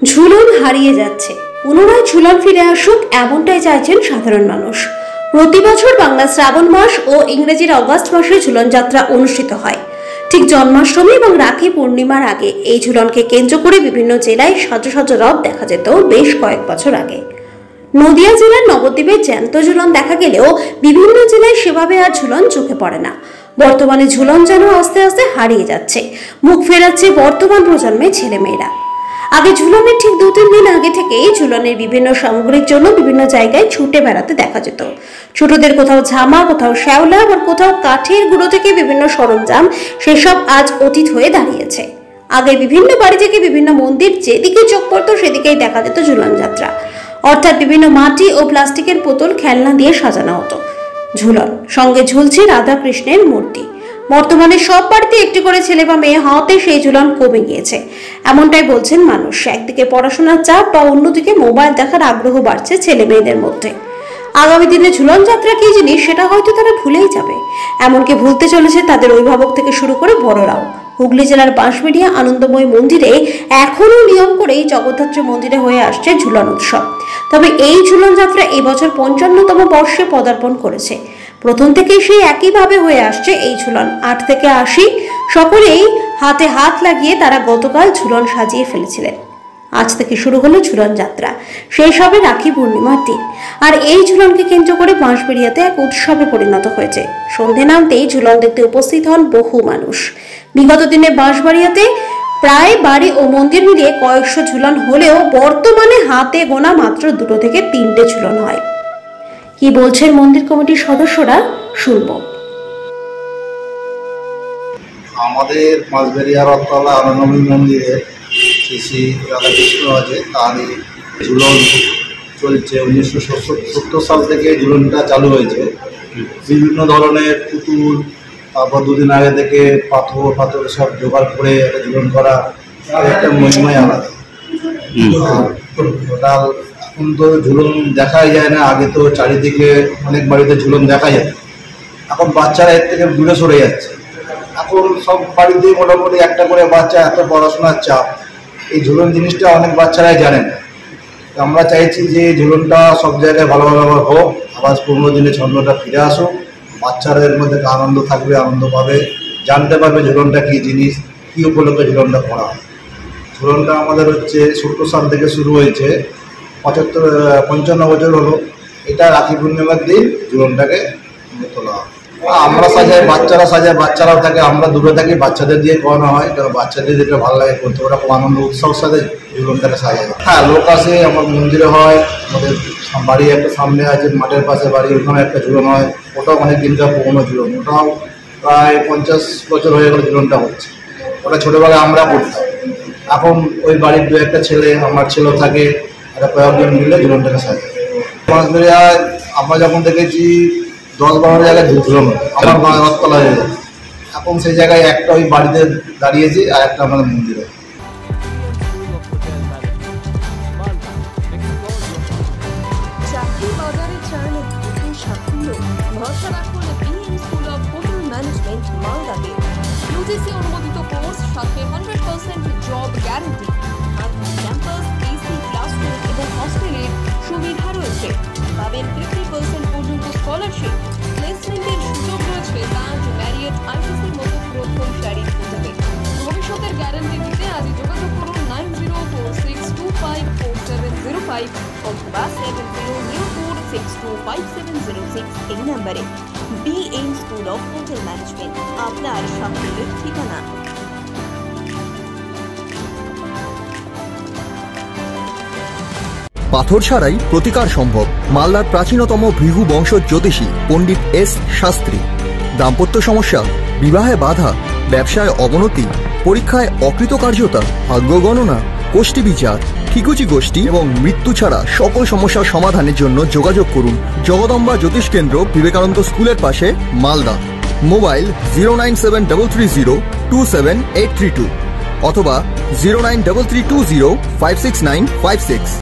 ঝুলন হারিয়ে যাচ্ছে, পুনরায় ঝুলন ফিরে আসুক এমনটাই চাইছেন সাধারণ মানুষ। প্রতি বছর বাংলা শ্রাবণ মাস ও ইংরেজির অগাস্ট মাসে ঝুলন যাত্রা অনুষ্ঠিত হয়। ঠিক জন্মাষ্টমী এবং রাখি পূর্ণিমার আগে এই ঝুলনকে কেন্দ্র করে বিভিন্ন জেলায় সাজো সাজো রথ দেখা যেত বেশ কয়েক বছর আগে। নদিয়া জেলার নবদ্বীপে জ্যান্ত ঝুলন দেখা গেলেও বিভিন্ন জেলায় সেভাবে আর ঝুলন চোখে পড়ে না। বর্তমানে ঝুলন যেন আস্তে আস্তে হারিয়ে যাচ্ছে, মুখ ফেরাচ্ছে বর্তমান প্রজন্মের ছেলেমেয়েরা। আগে ঝুলনের ঠিক 2-3 দিন আগে থেকেই ঝুলনের বিভিন্ন সামগ্রীর জন্য বিভিন্ন জায়গায় ছুটে বেড়াতে দেখা যেত। ছোটদের কোথাও ঝামা, কোথাও শ্যাওলা, আবার কোথাও কাঠের গুঁড়ো থেকে বিভিন্ন সরঞ্জাম, সেসব আজ অতীত হয়ে দাঁড়িয়েছে। আগে বিভিন্ন বাড়ি থেকে বিভিন্ন মন্দির যেদিকে চোখ পড়তো সেদিকেই দেখা যেত ঝুলন যাত্রা। অর্থাৎ বিভিন্ন মাটি ও প্লাস্টিকের বোতল, খেলনা দিয়ে সাজানো হতো ঝুলন, সঙ্গে ঝুলছে রাধা কৃষ্ণের মূর্তি। বর্তমানে সব বাড়িতে একটি করে ছেলে বা মেয়ে হওয়াতে সেই ঝুলন কমে গিয়েছে এমনটাই বলছেন মানুষ। একদিকে পড়াশোনার চাপ বা অন্যদিকে মোবাইল দেখার আগ্রহ বাড়ছে ছেলে মেয়েদের মধ্যে। আগামী দিনে ঝুলন যাত্রা কি জিনিস সেটা হয়তো তারা ভুলেই যাবে, এমনকি ভুলতে চলেছে তাদের অভিভাবক থেকে শুরু করে বড়রাও। হুগলি জেলার বাঁশবেড়িয়া আনন্দময় মন্দিরে এখনো নিয়ম করেই জগদ্ধাত্রী মন্দিরে হয়ে আসছে ঝুলন উৎসব। তবে এই ঝুলন যাত্রা এবছর 55তম বর্ষে পদার্পণ করেছে। প্রথম থেকেই সেই একইভাবে হয়ে আসছে এই ঝুলন। 8 থেকে 80 সকলেই হাতে হাত লাগিয়ে তারা গতকাল ঝুলন সাজিয়ে ফেলেছিলেন। আজ থেকে শুরু হলো ঝুলন যাত্রা, শেষ হবে রাখি পূর্ণিমার দিন। আর এই ঝুলনকে কেন্দ্র করে বাঁশবেড়িয়াতে এক উৎসবে পরিণত হয়েছে। সন্ধে নামতেই ঝুলন দেখতে উপস্থিত হন বহু মানুষ। বিগত দিনে বাঁশবেড়িয়াতে প্রায় বাড়ি ও মন্দির মিলিয়ে কয়েকশো ঝুলন হলেও বর্তমানে হাতে গোনা মাত্র 2 থেকে 3টে ঝুলন হয়। কি বলছেন মন্দির কমিটির সদস্যরা শুনবো। আমাদের বাঁশবেড়িয়া রথতলা আনন্দময়ী মন্দিরে শ্রী রাধাকৃষ্ণ আছে, তারই ঝুলন চলছে। 1970 সাল থেকে ঝুলনটা চালু হয়েছে। বিভিন্ন ধরনের পুতুল, তারপর 2 দিন আগে থেকে পাথর সব জোগাড় করে একটা ঝুলন করা, একটা মহিমায় আলাদা। টোটাল এখন তো ঝুলন দেখাই যায় না। আগে তো চারিদিকে অনেক বাড়িতে ঝুলন দেখা যায়, এখন বাচ্চারা এর থেকে দূরে সরে যাচ্ছে। এখন সব বাড়িতেই মোটামুটি একটা করে বাচ্চা, এত পড়াশোনার চাপ, এই ঝুলন জিনিসটা অনেক বাচ্চারাই জানে না। আমরা চাইছি যে ঝুলনটা সব জায়গায় ভালোভাবে হোক, আবার পুরোনো দিনে ছন্দটা ফিরে আসুক। বাচ্চারা এর মধ্যে আনন্দ থাকবে, আনন্দ পাবে, জানতে পারবে ঝুলনটা কী জিনিস, কী উপলক্ষে ঝুলনটা করা হয়। ঝুলনটা আমাদের হচ্ছে 70 সাল থেকে শুরু হয়েছে, 55 বছর হলো। এটা রাখি পূর্ণিমার দিন ঝুলনটাকে তোলা হয়। আমরা সাজাই, বাচ্চারা সাজায়, বাচ্চারাও থাকে, আমরা দূরে থাকি, বাচ্চাদের দিয়ে করানো হয়। কারণ বাচ্চাদের যেটা ভালো লাগে করতে, ওরা খুব আনন্দ উৎসবের সাথে ঝুলনটাকে সাজায়। হ্যাঁ, লোক আসে, আমার মন্দিরে হয়, আমাদের বাড়ি একটা সামনে আছে, মাঠের পাশে বাড়ি, ওখানে একটা ঝুলন হয়। ওটাও অনেক দিনকার পুরোনো ঝুলন, ওটাও প্রায় 50 বছর হয়ে গেল ঝুলনটা হচ্ছে। ওটা ছোটোবেলায় আমরা করতাম। এখন ওই বাড়ির 2-1টা ছেলে, আমার ছেলেও থাকে, একটা কয়েকজন মিলে ঝুলনটাকে সাজায়। বাঁশবেড়িয়ায় আমরা যখন দেখেছি 10-12 জায়গায় ঝুলন আমার রথতলা হয়ে যায়। এখন সেই জায়গায় একটা ওই বাড়িতে দাঁড়িয়েছি, আর একটা আমাদের মন্দিরে। UGC অনুমোদিত কোর্স, সাথে 100% job guarantee, campus, AC, classroom এবং হস্টেলের সুবিধা রয়েছে। পাবেন 50% পর্যন্ত স্কলারশিপ, প্লেসমেন্টের সুযোগ রয়েছে। লাঞ্চ, ম্যারিয়েট, আইটিসির মতো প্রথম সারির হোটেলে। ভবিষ্যতের গ্যারান্টি দিতে আজই যোগাযোগ করুন 9046254705 অথবা 7004625706 এই নাম্বারে। BM school of hotel management, আপনার সাফল্যের ঠিকানা। পাথর ছাড়াই প্রতিকার সম্ভব। মালদার প্রাচীনতম ভৃগু বংশ জ্যোতিষী পণ্ডিত এস শাস্ত্রী। দাম্পত্য সমস্যা, বিবাহে বাধা, ব্যবসায় অবনতি, পরীক্ষায় অকৃতকার্যতা, ভাগ্য গণনা, গোষ্ঠী বিচার, ঠিকুচি গোষ্ঠী এবং মৃত্যু ছাড়া সকল সমস্যার সমাধানের জন্য যোগাযোগ করুন জগদম্বা জ্যোতিষ কেন্দ্র, বিবেকানন্দ স্কুলের পাশে, মালদা। মোবাইল 09733027832 অথবা 09332056956।